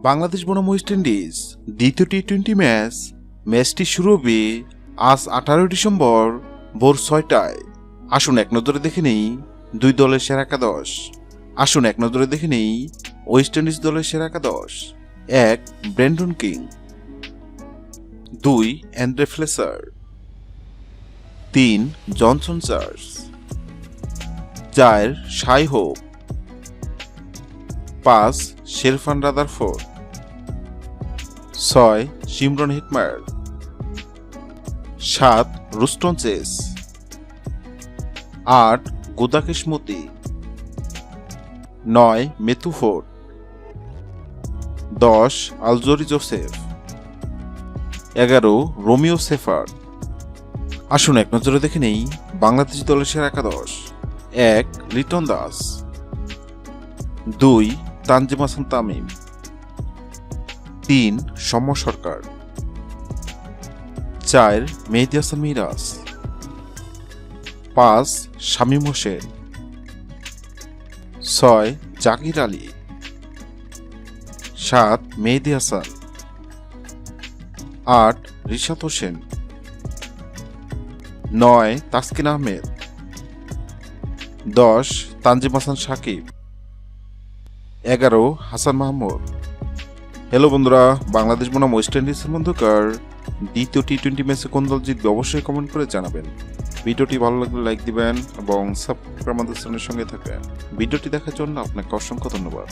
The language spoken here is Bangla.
বাংলাদেশ বনাম ওয়েস্ট ইন্ডিজ দ্বিতীয় টি-20 ম্যাচটি শুরু হবে আজ 18 ডিসেম্বর ভোর 6টায়। আসুন এক নজরে দেখে নেই দুই দলের সেরা একাদশ। ওয়েস্ট ইন্ডিজ দলের সেরা একাদশ: 1. Brendon King, 2. Andre Fletcher, 3. Johnson Charles, 4. Shai Hope, 5. Sherfane Rutherford, 6. Shimron Hetmyer, 7. Roston Chase, 8. Gudakesh Motie, 9. Matthew Forde, 10. Alzarri Joseph, 11. Romario Shepherd. আসুন এক নজরে দেখে নেই বাংলাদেশ দলের সেরা একাদশ: 1. লিটন দাস, 2. তানজিম হাসান তামিম, 3. সৌম্য সরকার, 4. মেহেদী হাসান মিরাজ, 5. শামীম হোসেন, 6. জাকির আলী, 7. মেহেদী হাসান, 8. রিশাদ হোসেন, 9. তাসকিন আহমেদ, 10. তানজিম হাসান সাকিব, 11. হাসান মাহমুদ। হ্যালো বন্ধুরা, বাংলাদেশ বনাম ওয়েস্ট ইন্ডিজের মধ্যকার দ্বিতীয় টি-20 ম্যাচে কোন দল জিতবে অবশ্যই কমেন্ট করে জানাবেন। ভিডিওটি ভালো লাগলে লাইক দিবেন এবং সাবস্ক্রাইব আমাদের চ্যানেলের সঙ্গে থাকবেন। ভিডিওটি দেখার জন্য আপনাকে অসংখ্য ধন্যবাদ।